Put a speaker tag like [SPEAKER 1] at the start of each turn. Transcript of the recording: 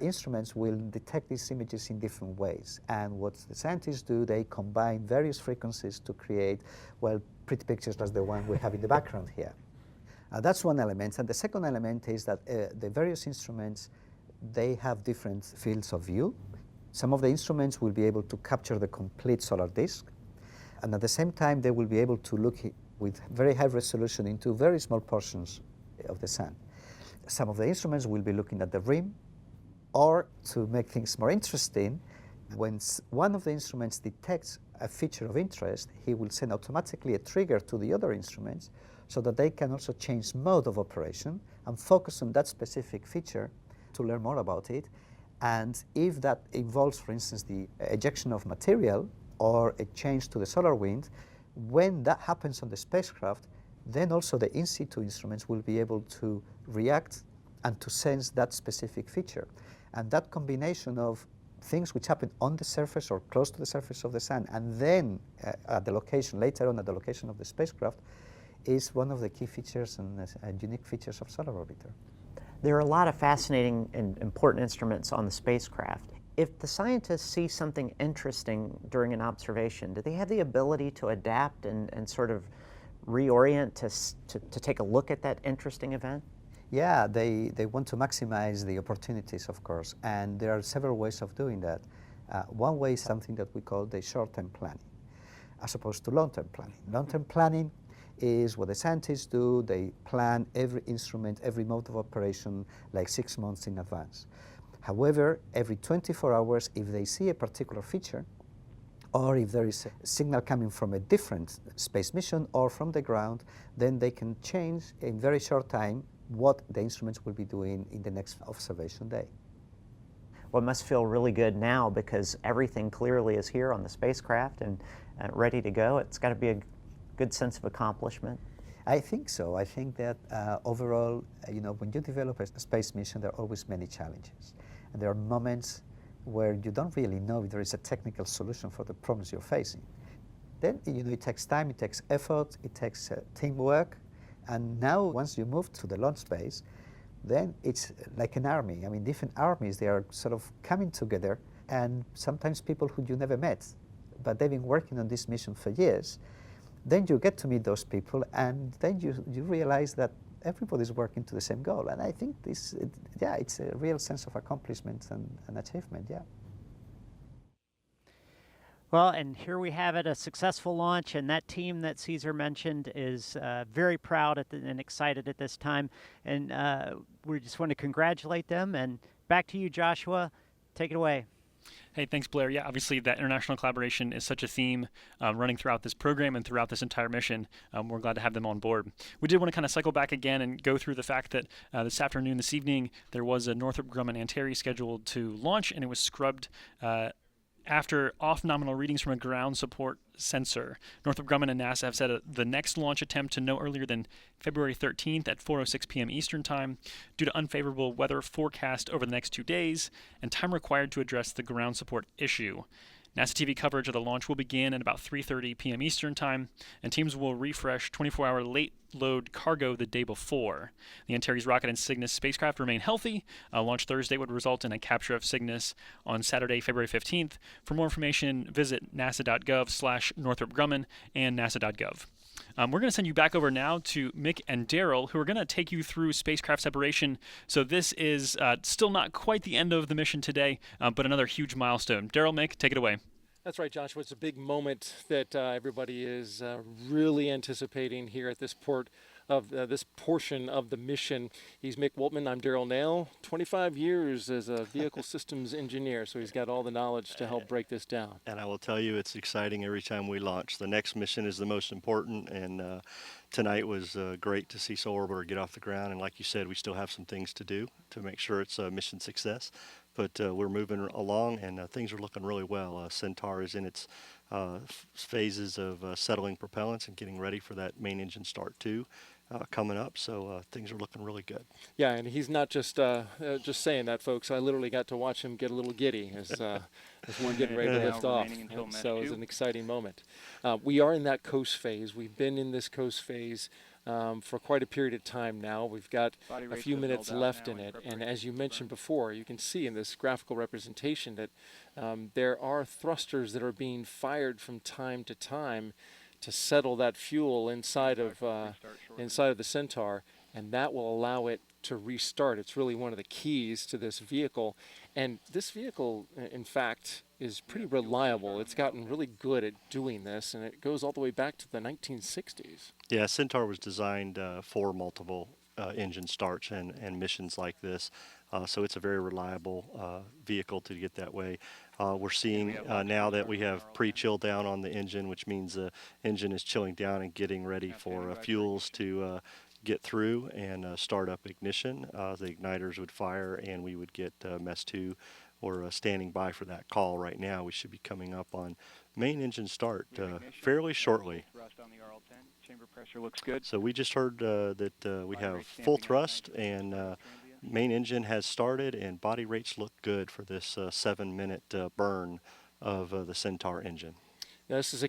[SPEAKER 1] instruments will detect these images in different ways. And what the scientists do, they combine various frequencies to create, well, pretty pictures like the one we have in the background here. That's one element. And the second element is that the various instruments, they have different fields of view. Some of the instruments will be able to capture the complete solar disk. And at the same time, they will be able to look with very high resolution into very small portions of the sun. Some of the instruments will be looking at the rim, or to make things more interesting, when one of the instruments detects a feature of interest, he will send automatically a trigger to the other instruments so that they can also change mode of operation and focus on that specific feature to learn more about it. And if that involves, for instance, the ejection of material or a change to the solar wind, when that happens on the spacecraft, then also the in situ instruments will be able to react and to sense that specific feature. And that combination of things which happen on the surface or close to the surface of the sun, and then at the location, later on at the location of the spacecraft, is one of the key features and unique features of Solar Orbiter.
[SPEAKER 2] There are a lot of fascinating and important instruments on the spacecraft. If the scientists see something interesting during an observation, do they have the ability to adapt and sort of reorient to take a look at that interesting event?
[SPEAKER 1] Yeah, they want to maximize the opportunities, of course, and there are several ways of doing that. One way is something that we call the short-term planning, as opposed to long-term planning. Long-term planning is what the scientists do. They plan every instrument, every mode of operation, like 6 months in advance. However, every 24 hours, if they see a particular feature, or if there is a signal coming from a different space mission or from the ground, then they can change in very short time what the instruments will be doing in the next observation day.
[SPEAKER 2] Well, it must feel really good now because everything clearly is here on the spacecraft and ready to go. It's got to be a good sense of accomplishment.
[SPEAKER 1] I think so. I think that overall, when you develop a space mission, there are always many challenges. And there are moments where you don't really know if there is a technical solution for the problems you're facing. Then, it takes time, it takes effort, it takes teamwork. And now, once you move to the launch space, then it's like an army. I mean, different armies, they are sort of coming together, and sometimes people who you never met, but they've been working on this mission for years. Then you get to meet those people, and then you realize that everybody's working to the same goal. And I think it's a real sense of accomplishment and achievement, yeah.
[SPEAKER 3] Well, and here we have it, a successful launch, and that team that Caesar mentioned is very proud and excited at this time. And we just want to congratulate them. And back to you, Joshua. Take it away.
[SPEAKER 4] Hey, thanks, Blair. Yeah, obviously that international collaboration is such a theme running throughout this program and throughout this entire mission. We're glad to have them on board. We did want to kind of cycle back again and go through the fact that this evening, there was a Northrop Grumman Antares scheduled to launch, and it was scrubbed after off-nominal readings from a ground support sensor. Northrop Grumman and NASA have set the next launch attempt to no earlier than February 13th at 4:06 p.m. Eastern Time due to unfavorable weather forecast over the next 2 days and time required to address the ground support issue. NASA TV coverage of the launch will begin at about 3:30 p.m. Eastern Time, and teams will refresh 24-hour late load cargo the day before. The Antares rocket and Cygnus spacecraft remain healthy. Launch Thursday would result in a capture of Cygnus on Saturday, February 15th. For more information, visit nasa.gov/Northrop Grumman and nasa.gov. We're going to send you back over now to Mick and Daryl, who are going to take you through spacecraft separation. So this is still not quite the end of the mission today, but another huge milestone. Daryl, Mick, take it away.
[SPEAKER 5] That's right, Joshua. It's a big moment that everybody is really anticipating here at this port of this portion of the mission. He's Mick Woltman. I'm Daryl Nail. 25 years as a vehicle systems engineer, so he's got all the knowledge to help break this down.
[SPEAKER 6] And I will tell you, it's exciting every time we launch. The next mission is the most important, and tonight was great to see Solar Orbiter get off the ground. And like you said, we still have some things to do to make sure it's a mission success. But we're moving along, and things are looking really well. Centaur is in its phases of settling propellants and getting ready for that main engine start 2 coming up. So things are looking really good.
[SPEAKER 5] Yeah, and he's not just saying that, folks. I literally got to watch him get a little giddy as we're getting ready to lift off. So it was an exciting moment. We are in that coast phase. We've been in this coast phase for quite a period of time now. We've got a few minutes left in it, and as you mentioned before, you can see in this graphical representation that there are thrusters that are being fired from time to time to settle that fuel inside of the Centaur, and that will allow it to restart. It's really one of the keys to this vehicle, and this vehicle, in fact, is pretty reliable. It's gotten really good at doing this, and it goes all the way back to the 1960s.
[SPEAKER 6] Yeah, Centaur was designed for multiple engine starts and missions like this. So it's a very reliable vehicle to get that way. We're seeing now that we have pre-chill down on the engine, which means the engine is chilling down and getting ready for fuels to get through and start up ignition. The igniters would fire and we would get MES 2 or standing by for that call right now. We should be coming up on main engine start fairly shortly.
[SPEAKER 7] Chamber pressure looks good.
[SPEAKER 6] So we just heard that we have full thrust and main engine has started and body rates look good for this 7-minute burn of the Centaur engine.
[SPEAKER 5] Now, this is a